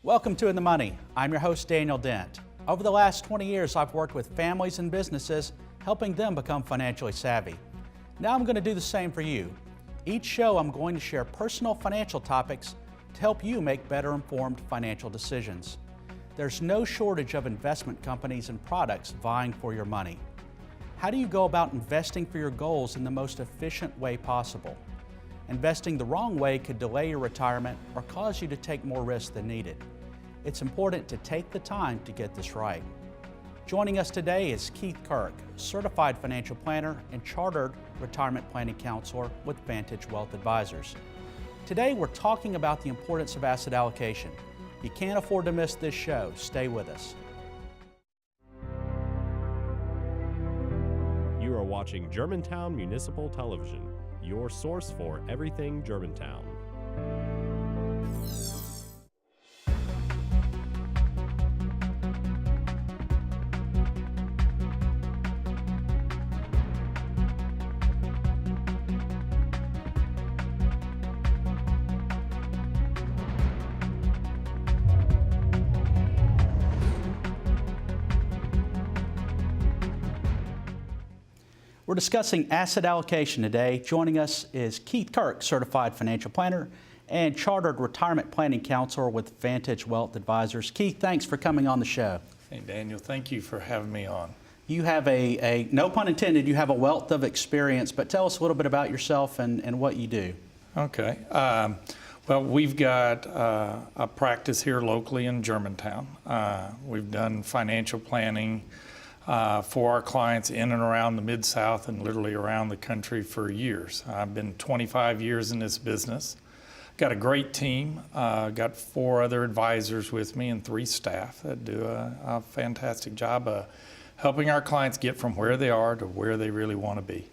Welcome to In the Money. I'm your host, Daniel Dent. Over the last 20 years, I've worked with families and businesses, helping them become financially savvy. Now I'm going to do the same for you. Each show, I'm going to share personal financial topics to help you make better informed financial decisions. There's no shortage of investment companies and products vying for your money. How do you go about investing for your goals in the most efficient way possible? Investing the wrong way could delay your retirement or cause you to take more risk than needed. It's important to take the time to get this right. Joining us today is Kirk, certified financial planner and chartered retirement planning counselor with Vantage Wealth Advisors. Today we're talking about the importance of asset allocation. You can't afford to miss this show. Stay with us. You are watching Germantown Municipal Television, your source for everything Germantown. We're discussing asset allocation today. Joining us is Kirk, certified financial planner and chartered retirement planning counselor with Vantage Wealth Advisors. Keith, thanks for coming on the show. Hey, Daniel, thank you for having me on. You have no pun intended, you have a wealth of experience, but tell us a little bit about yourself and what you do. Okay. Well, we've got a practice here locally in Germantown. We've done financial planning for our clients in and around the Mid-South and literally around the country for years. I've been 25 years in this business. Got a great team, got 4 other advisors with me and 3 staff that do a fantastic job of helping our clients get from where they are to where they really want to be.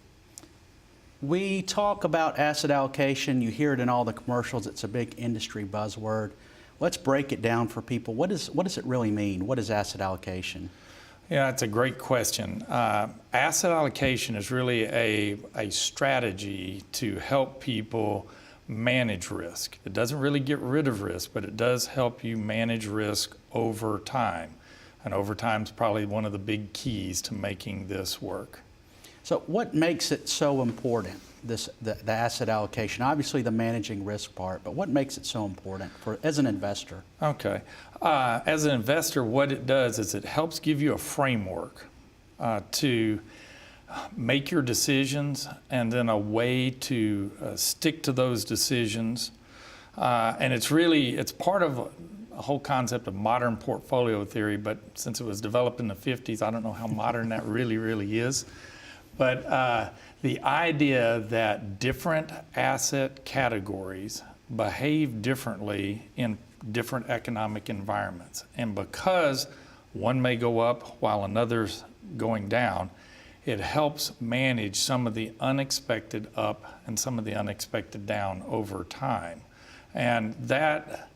We talk about asset allocation. You hear it in all the commercials. It's a big industry buzzword. Let's break it down for people. What does it really mean? What is asset allocation? Yeah, it's a great question. Asset allocation is really a strategy to help people manage risk. It doesn't really get rid of risk, but it does help you manage risk over time. And over time is probably one of the big keys to making this work. So what makes it so important, the asset allocation? Obviously the managing risk part, but what makes it so important as an investor? Okay. As an investor, what it does is it helps give you a framework to make your decisions and then a way to stick to those decisions. And it's part of a whole concept of modern portfolio theory, but since it was developed in the 50s, I don't know how modern that really is. But the idea that different asset categories behave differently in different economic environments. And because one may go up while another's going down, it helps manage some of the unexpected up and some of the unexpected down over time. And that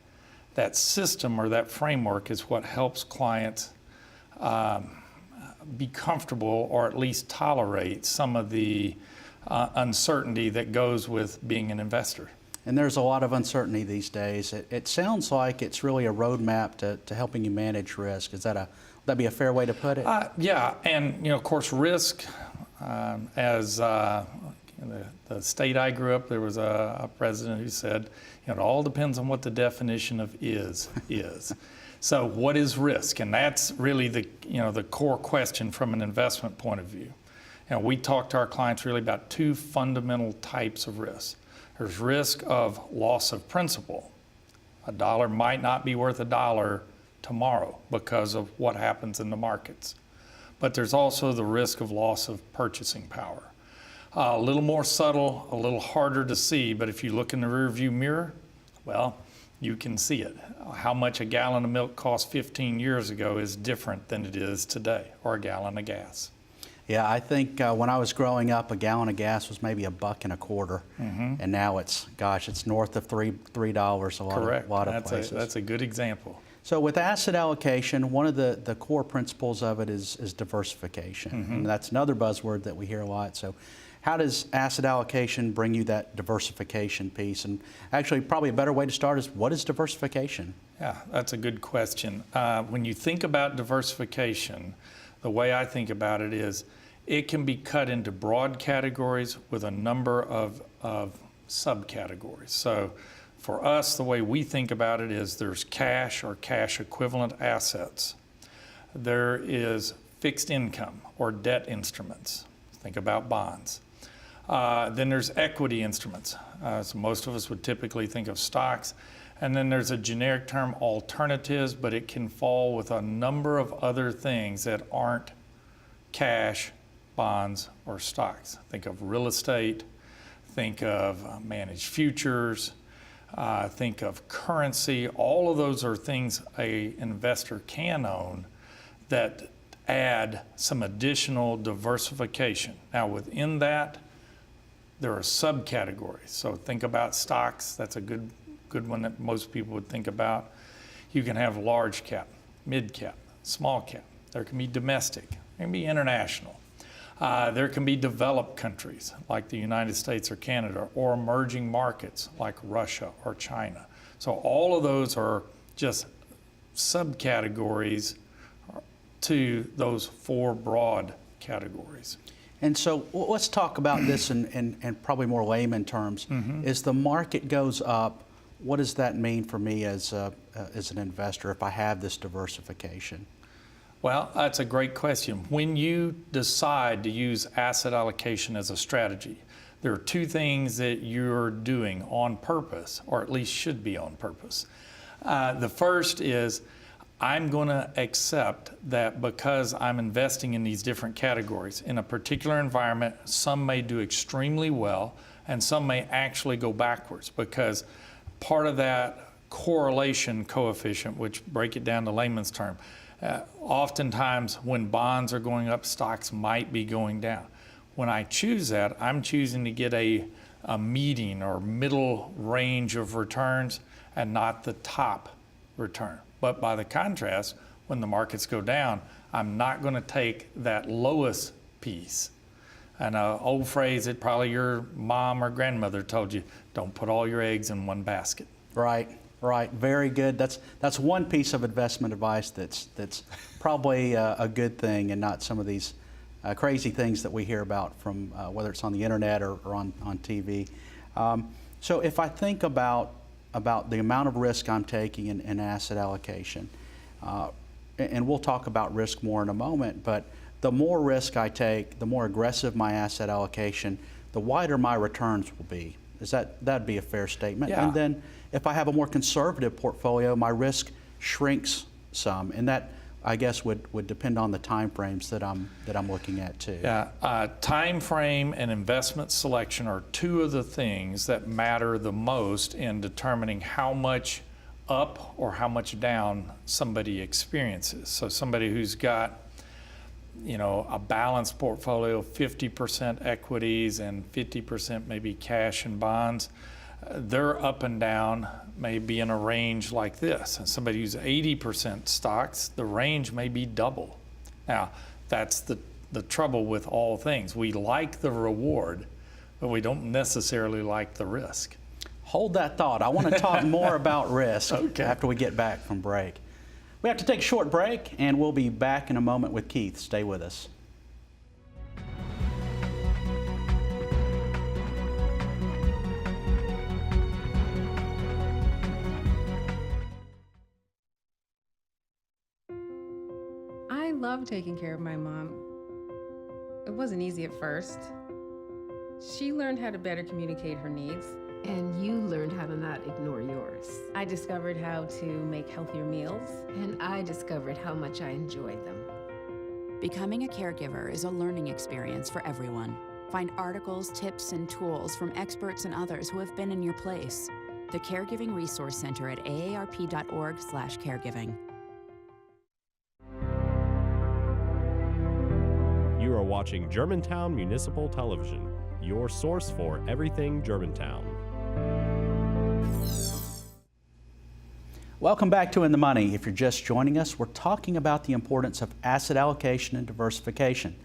system or that framework is what helps clients be comfortable or at least tolerate some of the uncertainty that goes with being an investor. And there's a lot of uncertainty these days. It sounds like it's really a roadmap to helping you manage risk. Would that be a fair way to put it? Yeah, and of course risk, as the state I grew up, there was a president who said, it all depends on what the definition of is. So what is risk? And that's really the core question from an investment point of view. We talk to our clients really about 2 fundamental types of risk. There's risk of loss of principal. A dollar might not be worth $1 tomorrow because of what happens in the markets. But there's also the risk of loss of purchasing power. A little more subtle, a little harder to see, but if you look in the rearview mirror, well, you can see it. How much a gallon of milk cost 15 years ago is different than it is today, or a gallon of gas. Yeah, I think when I was growing up, a gallon of gas was maybe $1.25, and now it's north of $3 Correct. A lot of places. That's a good example. So with asset allocation, one of the core principles of it is diversification, and that's another buzzword that we hear a lot. So How does asset allocation bring you that diversification piece? And actually, probably a better way to start is, what is diversification? Yeah, that's a good question. When you think about diversification, the way I think about it is it can be cut into broad categories with a number of subcategories. So for us, the way we think about it is there's cash or cash equivalent assets. There is fixed income or debt instruments. Think about bonds. Then there's equity instruments. So most of us would typically think of stocks. And then there's a generic term, alternatives, but it can fall with a number of other things that aren't cash, bonds, or stocks. Think of real estate, think of managed futures, think of currency. All of those are things an investor can own that add some additional diversification. Now within that, there are subcategories. So think about stocks. That's a good one that most people would think about. You can have large cap, mid cap, small cap. There can be domestic, there can be international. There can be developed countries like the United States or Canada, or emerging markets like Russia or China. So all of those are just subcategories to those four broad categories. And so let's talk about this in probably more layman terms. As the market goes up, what does that mean for me as an investor if I have this diversification? Well, that's a great question. When you decide to use asset allocation as a strategy, there are two things that you're doing on purpose, or at least should be on purpose. The first is I'm going to accept that because I'm investing in these different categories, in a particular environment, some may do extremely well and some may actually go backwards, because part of that correlation coefficient, which break it down to layman's term, oftentimes when bonds are going up, stocks might be going down. When I choose that, I'm choosing to get a median or middle range of returns and not the top return. But by the contrast, when the markets go down, I'm not going to take that lowest piece. And an old phrase that probably your mom or grandmother told you, don't put all your eggs in one basket. Right, right, very good. That's one piece of investment advice that's probably a good thing, and not some of these crazy things that we hear about from whether it's on the internet or on TV. So if I think about the amount of risk I'm taking in asset allocation, and we'll talk about risk more in a moment, but the more risk I take, the more aggressive my asset allocation, the wider my returns will be. That'd be a fair statement? Yeah. And then if I have a more conservative portfolio, my risk shrinks some, and that, I guess, would depend on the time frames that I'm looking at too. Yeah, time frame and investment selection are two of the things that matter the most in determining how much up or how much down somebody experiences. So somebody who's got, a balanced portfolio, 50% equities and 50% maybe cash and bonds, their up and down may be in a range like this. And somebody who's 80% stocks, the range may be double. Now, that's the trouble with all things. We like the reward, but we don't necessarily like the risk. Hold that thought. I want to talk more about risk after we get back from break. We have to take a short break, and we'll be back in a moment with Keith. Stay with us. I love taking care of my mom. It wasn't easy at first. She learned how to better communicate her needs. And you learned how to not ignore yours. I discovered how to make healthier meals. And I discovered how much I enjoyed them. Becoming a caregiver is a learning experience for everyone. Find articles, tips, and tools from experts and others who have been in your place. The Caregiving Resource Center at aarp.org/caregiving. You are watching Germantown Municipal Television, your source for everything Germantown. Welcome back to In the Money. If you're just joining us, we're talking about the importance of asset allocation and diversification.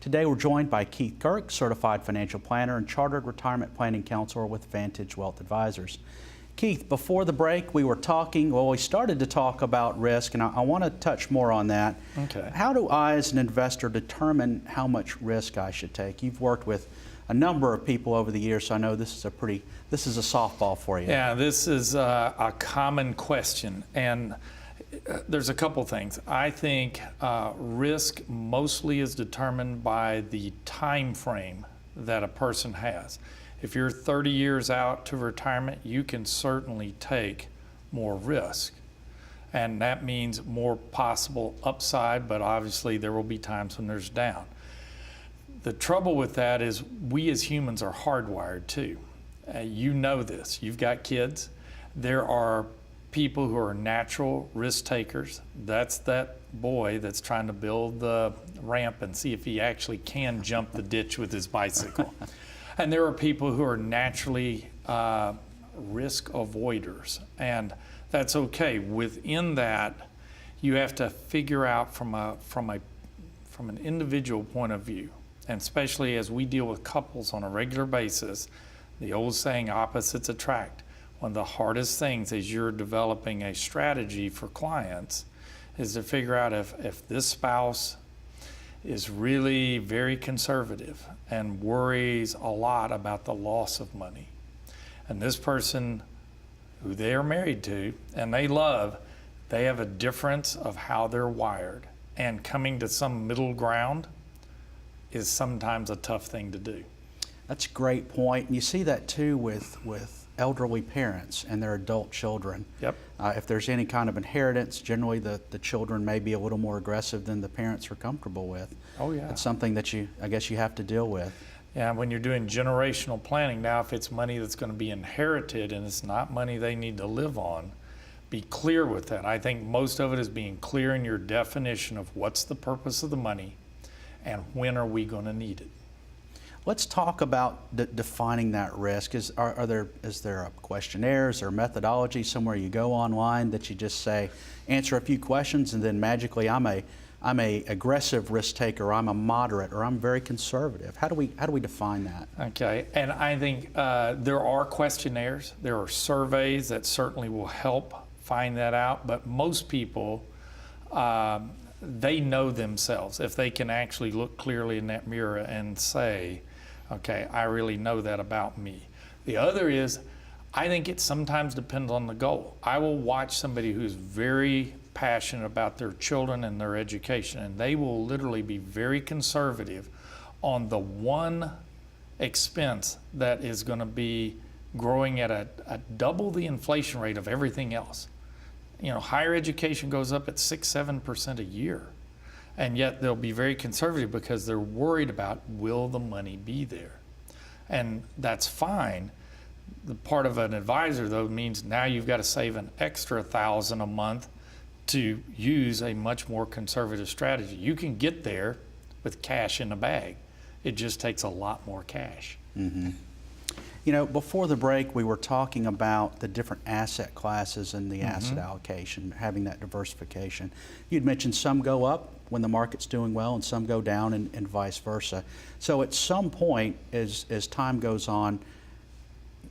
Today we're joined by Keith Kirk, Certified Financial Planner and Chartered Retirement Planning Counselor with Vantage Wealth Advisors. Keith, before the break, we we started to talk about risk, and I want to touch more on that. Okay. How do I, as an investor, determine how much risk I should take? You've worked with a number of people over the years, so I know this is a softball for you. Yeah, this is a common question, and there's a couple things. I think risk mostly is determined by the time frame that a person has. If you're 30 years out to retirement, you can certainly take more risk. And that means more possible upside, but obviously there will be times when there's down. The trouble with that is we as humans are hardwired too. You know this. You've got kids. There are people who are natural risk takers. That's that boy that's trying to build the ramp and see if he actually can jump the ditch with his bicycle. And there are people who are naturally risk avoiders, and that's okay. Within that, you have to figure out from an individual point of view, and especially as we deal with couples on a regular basis, the old saying, opposites attract. One of the hardest things as you're developing a strategy for clients is to figure out if this spouse is really very conservative and worries a lot about the loss of money. And this person who they are married to and they love, they have a difference of how they're wired. And coming to some middle ground is sometimes a tough thing to do. That's a great point. And you see that too with elderly parents and their adult children. Yep. If there's any kind of inheritance, generally the children may be a little more aggressive than the parents are comfortable with. Oh yeah. It's something that I guess you have to deal with. Yeah, when you're doing generational planning, now if it's money that's going to be inherited and it's not money they need to live on, be clear with that. I think most of it is being clear in your definition of what's the purpose of the money and when are we going to need it. Let's talk about defining that risk. Is there a questionnaire, is there a methodology somewhere you go online that you just say, answer a few questions and then magically I'm a aggressive risk taker, or I'm a moderate, or I'm very conservative? How do we define that? Okay, and I think there are questionnaires, there are surveys that certainly will help find that out, but most people, they know themselves. If they can actually look clearly in that mirror and say, okay, I really know that about me. The other is, I think it sometimes depends on the goal. I will watch somebody who's very passionate about their children and their education, and they will literally be very conservative on the one expense that is going to be growing at a double the inflation rate of everything else. You know, higher education goes up at 6-7% a year. And yet they'll be very conservative because they're worried about, will the money be there? And that's fine. The part of an advisor, though, means now you've got to save an extra $1,000 a month to use a much more conservative strategy. You can get there with cash in the bag. It just takes a lot more cash. Mm-hmm. You know, before the break, we were talking about the different asset classes and the asset allocation, having that diversification. You'd mentioned some go up when the market's doing well and some go down, and vice versa. So at some point, as time goes on,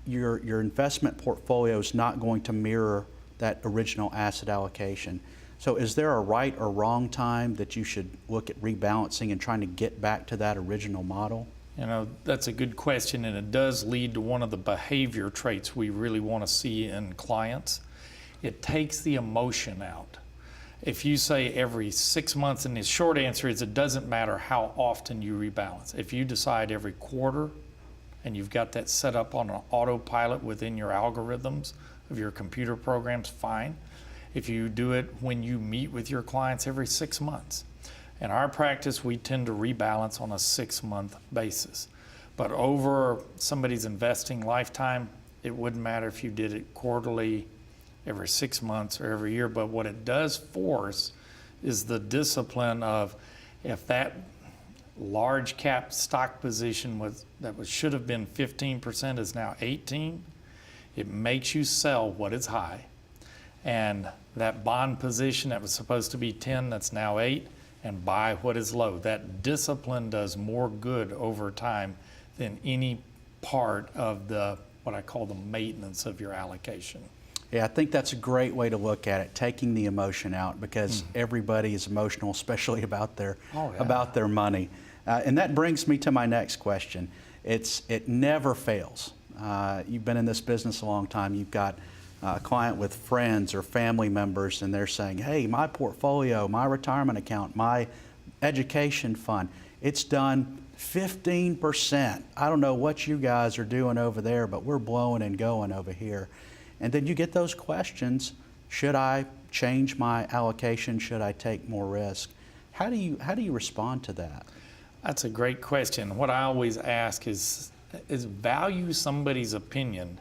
your investment portfolio is not going to mirror that original asset allocation. So is there a right or wrong time that you should look at rebalancing and trying to get back to that original model? You know, that's a good question, and it does lead to one of the behavior traits we really want to see in clients. It takes the emotion out. If you say every 6 months, and the short answer is it doesn't matter how often you rebalance. If you decide every quarter and you've got that set up on an autopilot within your algorithms of your computer programs, fine. If you do it when you meet with your clients every 6 months. In our practice, we tend to rebalance on a 6-month basis. But over somebody's investing lifetime, it wouldn't matter if you did it quarterly, every 6 months, or every year. But what it does force is the discipline of, if that large cap stock position should have been 15% is now 18%, it makes you sell what is high. And that bond position that was supposed to be 10, that's now 8, and buy what is low. That discipline does more good over time than any part of the what I call the maintenance of your allocation. Yeah, I think that's a great way to look at it, taking the emotion out, because everybody is emotional, especially about their money. And that brings me to my next question. It never fails. You've been in this business a long time. You've got a client with friends or family members, and they're saying, hey, my portfolio, my retirement account, my education fund, it's done 15%. I don't know what you guys are doing over there, but we're blowing and going over here. And then you get those questions, should I change my allocation? Should I take more risk? How do you respond to that? That's a great question. What I always ask is value somebody's opinion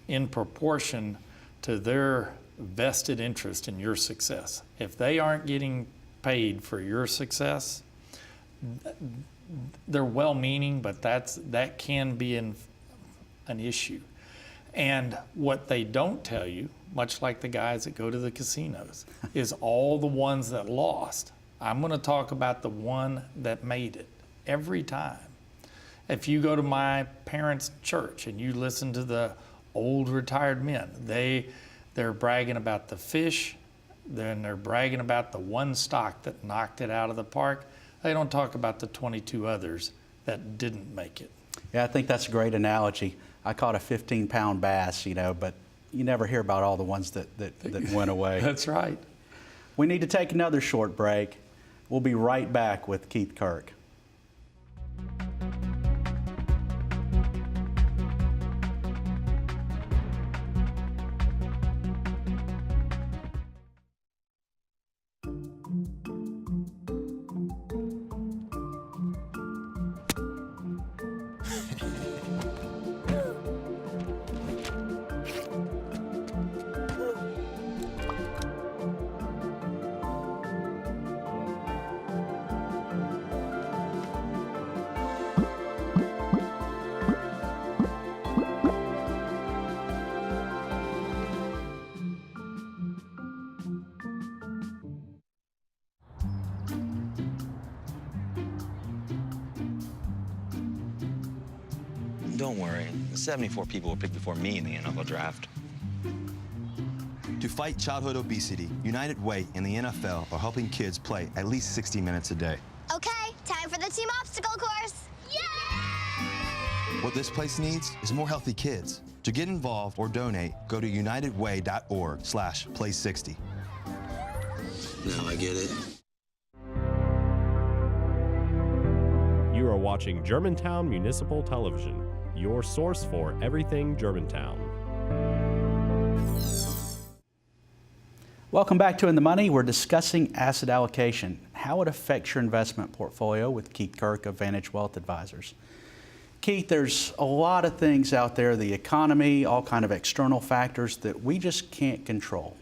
in proportion to their vested interest in your success. If they aren't getting paid for your success, they're well-meaning, but that can be an issue. And what they don't tell you, much like the guys that go to the casinos, is all the ones that lost. I'm going to talk about the one that made it every time. If you go to my parents' church and you listen to the old retired men, they're bragging about the fish, then they're bragging about the one stock that knocked it out of the park. They don't talk about the 22 others that didn't make it. Yeah, I think that's a great analogy. I caught a 15-pound bass, but you never hear about all the ones that went away. That's right. We need to take another short break. We'll be right back with Keith Kirk. Don't worry, 74 people were picked before me in the NFL draft. To fight childhood obesity, United Way and the NFL are helping kids play at least 60 minutes a day. Okay, time for the team obstacle course. Yay! What this place needs is more healthy kids. To get involved or donate, go to unitedway.org/play60. Now I get it. You are watching Germantown Municipal Television, your source for everything Germantown. Welcome back to In the Money. We're discussing asset allocation, how it affects your investment portfolio with Keith Kirk of Vantage Wealth Advisors. Keith, there's a lot of things out there, the economy, all kind of external factors that we just can't control.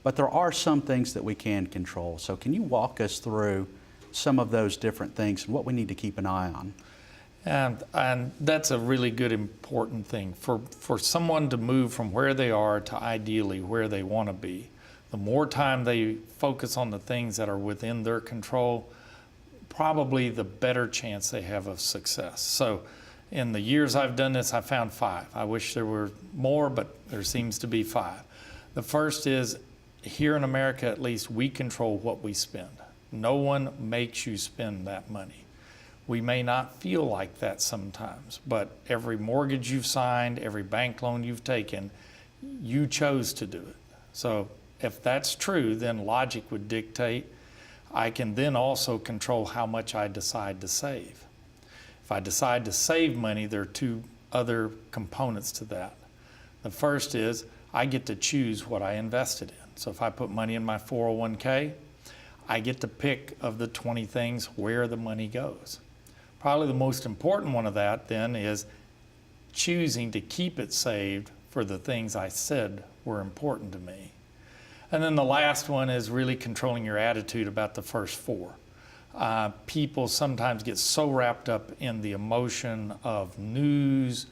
But there are some things that we can control. So can you walk us through some of those different things and what we need to keep an eye on? And that's a really good, important thing. For someone to move from where they are to ideally where they want to be, the more time they focus on the things that are within their control, probably the better chance they have of success. So in the years I've done this, I found 5. I wish there were more, but there seems to be 5. The first is, here in America at least, we control what we spend. No one makes you spend that money. We may not feel like that sometimes, but every mortgage you've signed, every bank loan you've taken, you chose to do it. So if that's true, then logic would dictate I can then also control how much I decide to save. If I decide to save money, there are 2 other components to that. The first is I get to choose what I invested in. So if I put money in my 401k, I get to pick of the 20 things where the money goes. Probably the most important one of that then is choosing to keep it saved for the things I said were important to me. And then the last one is really controlling your attitude about the first 4. People sometimes get so wrapped up in the emotion of news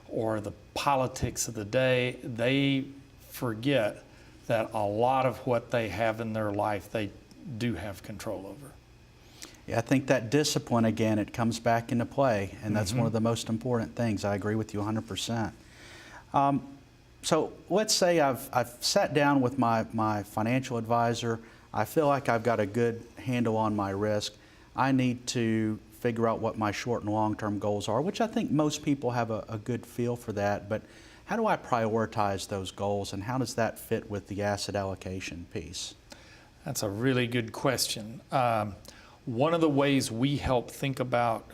or the politics of the day, they forget that a lot of what they have in their life, they do have control over. Yeah, I think that discipline, again, it comes back into play, and that's one of the most important things. I agree with you 100%. So let's say I've sat down with my financial advisor. I feel like I've got a good handle on my risk. I need to figure out what my short and long-term goals are, which I think most people have a good feel for that. But how do I prioritize those goals, and how does that fit with the asset allocation piece? That's a really good question. One of the ways we help think about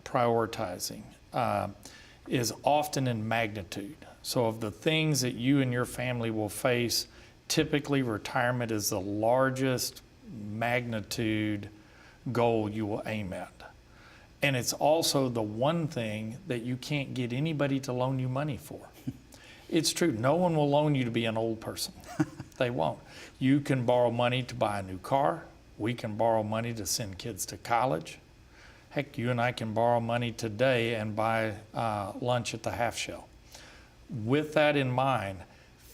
prioritizing is often in magnitude. So of the things that you and your family will face, typically retirement is the largest magnitude goal you will aim at. And it's also the one thing that you can't get anybody to loan you money for. It's true, no one will loan you to be an old person. They won't. You can borrow money to buy a new car. We can borrow money to send kids to college. Heck, you and I can borrow money today and buy lunch at the Half Shell. With that in mind,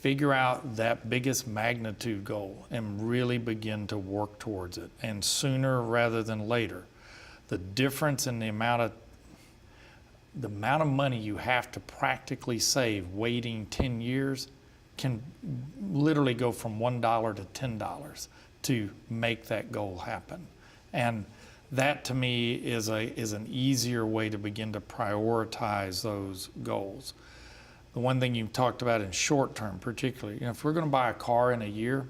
figure out that biggest magnitude goal and really begin to work towards it, and sooner rather than later. The difference in the amount of money you have to practically save waiting 10 years can literally go from $1 to $10 to make that goal happen. And that to me is an easier way to begin to prioritize those goals. The one thing you talked about in short term particularly, if we're going to buy a car in a year,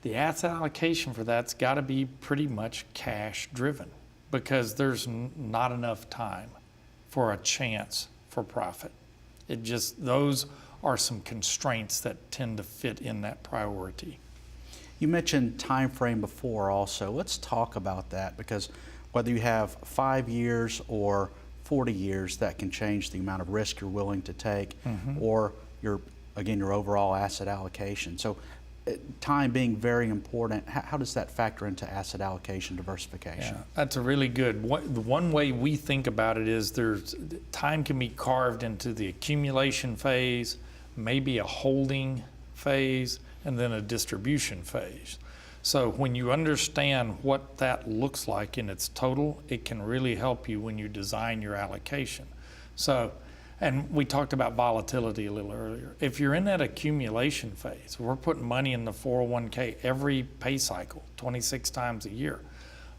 the asset allocation for that's got to be pretty much cash driven, because there's not enough time for a chance for profit. Those are some constraints that tend to fit in that priority. You mentioned time frame before also. Let's talk about that, because whether you have 5 years or 40 years, that can change the amount of risk you're willing to take, or your overall asset allocation. So time being very important, how does that factor into asset allocation diversification? Yeah, that's a really good one. The one way we think about it is time can be carved into the accumulation phase, maybe a holding phase, and then a distribution phase. So when you understand what that looks like in its total, it can really help you when you design your allocation. So, and we talked about volatility a little earlier. If you're in that accumulation phase, we're putting money in the 401k every pay cycle, 26 times a year.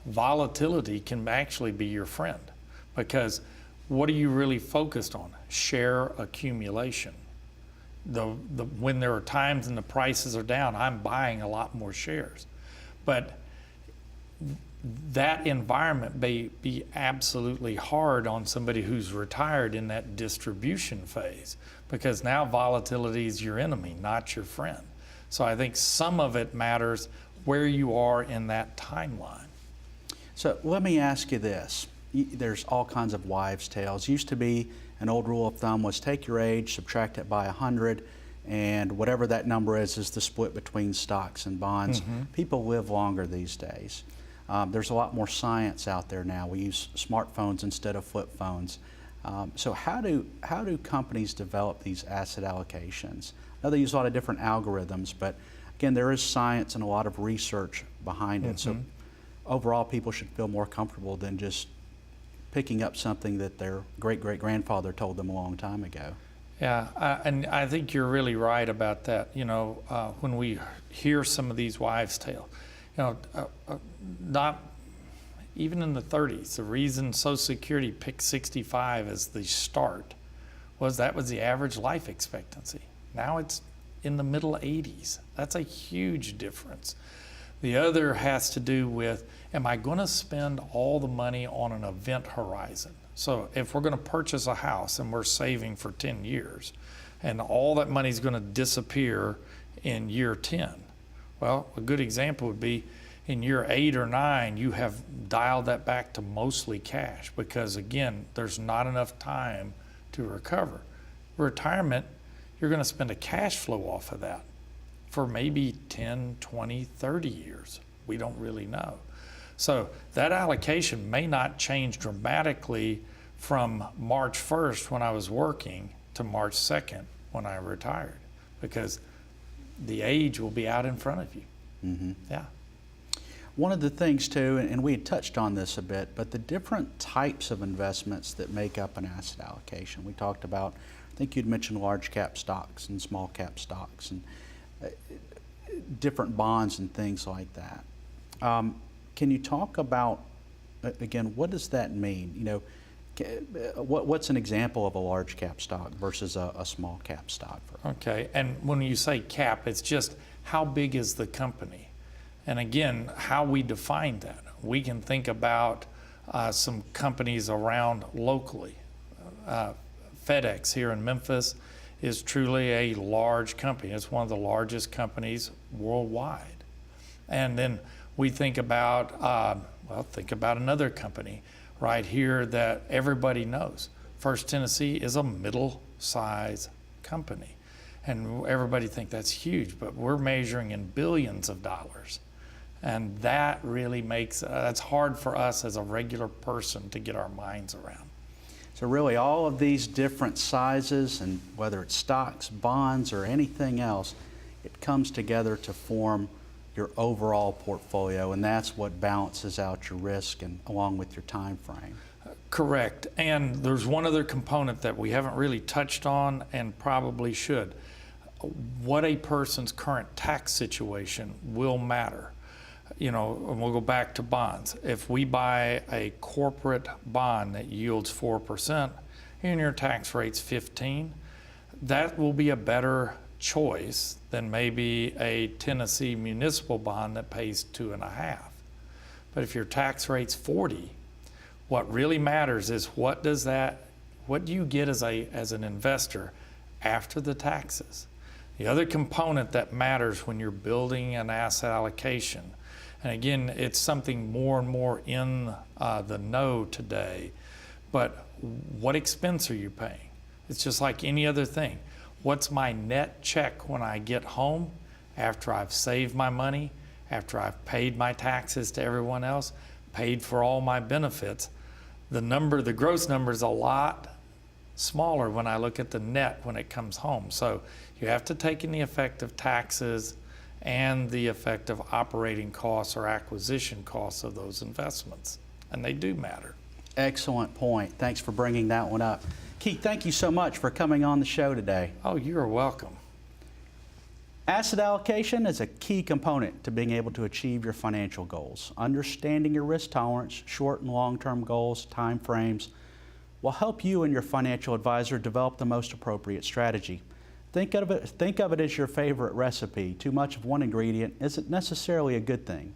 Volatility can actually be your friend, because what are you really focused on? Share accumulation. When there are times and the prices are down, I'm buying a lot more shares. But that environment may be absolutely hard on somebody who's retired in that distribution phase, because now volatility is your enemy, not your friend. So I think some of it matters where you are in that timeline. So let me ask you this. There's all kinds of wives' tales. Used to be an old rule of thumb was take your age, subtract it by 100, and whatever that number is the split between stocks and bonds. People live longer these days. There's a lot more science out there now. We use smartphones instead of flip phones. So how do companies develop these asset allocations? I know they use a lot of different algorithms, but again, there is science and a lot of research behind it. So overall, people should feel more comfortable than just picking up something that their great-great-grandfather told them a long time ago. Yeah, and I think you're really right about that. When we hear some of these wives' tales, not even in the 30s, the reason Social Security picked 65 as the start was that was the average life expectancy. Now it's in the middle 80s. That's a huge difference. The other has to do with, am I going to spend all the money on an event horizon? So if we're going to purchase a house and we're saving for 10 years, and all that money is going to disappear in year 10, well, a good example would be in year 8 or 9, you have dialed that back to mostly cash, because again, there's not enough time to recover. Retirement, you're going to spend a cash flow off of that for maybe 10, 20, 30 years. We don't really know. So that allocation may not change dramatically from March 1st when I was working to March 2nd when I retired, because the age will be out in front of you. Yeah. One of the things too, and we had touched on this a bit, but the different types of investments that make up an asset allocation. We talked about I think you'd mentioned large cap stocks and small cap stocks and different bonds and things like that. Can you talk about, again, what does that mean? You know, what's an example of a large cap stock versus a small cap stock? Okay, and when you say cap, it's just how big is the company? And again, how we define that. We can think about some companies around locally. FedEx here in Memphis is truly a large company. It's one of the largest companies worldwide. And then we think about, think about another company right here that everybody knows. First Tennessee is a middle-size company. And everybody thinks that's huge, but we're measuring in billions of dollars. And that really makes, that's hard for us as a regular person to get our minds around. So really all of these different sizes, and whether it's stocks, bonds, or anything else, it comes together to form your overall portfolio, and that's what balances out your risk and along with your time frame. Correct. And there's one other component that we haven't really touched on and probably should. What a person's current tax situation will matter. You know, and we'll go back to bonds. If we buy a corporate bond that yields 4% and your tax rate's 15%, that will be a better choice than maybe a Tennessee municipal bond that pays 2.5%. But if your tax rate's 40%, what really matters is what do you get as an investor after the taxes? The other component that matters when you're building an asset allocation, and again, it's something more and more in the know today, but what expense are you paying? It's just like any other thing. What's my net check when I get home after I've saved my money, after I've paid my taxes to everyone else, paid for all my benefits? The gross number is a lot smaller when I look at the net when it comes home. So you have to take in the effect of taxes and the effect of operating costs or acquisition costs of those investments, and they do matter. Excellent point. Thanks for bringing that one up. Keith, thank you so much for coming on the show today. Oh, you're welcome. Asset allocation is a key component to being able to achieve your financial goals. Understanding your risk tolerance, short and long-term goals, time frames, will help you and your financial advisor develop the most appropriate strategy. Think of it as your favorite recipe. Too much of one ingredient isn't necessarily a good thing.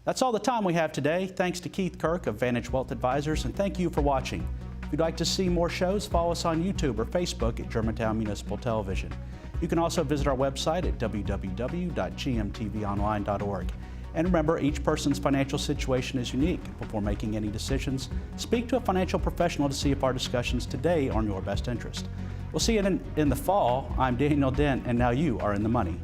That's all the time we have today. Thanks to Keith Kirk of Vantage Wealth Advisors, and thank you for watching. If you'd like to see more shows, follow us on YouTube or Facebook at Germantown Municipal Television. You can also visit our website at www.gmtvonline.org. And remember, each person's financial situation is unique. Before making any decisions, speak to a financial professional to see if our discussions today are in your best interest. We'll see you in the fall. I'm Daniel Dent, and now you are in the money.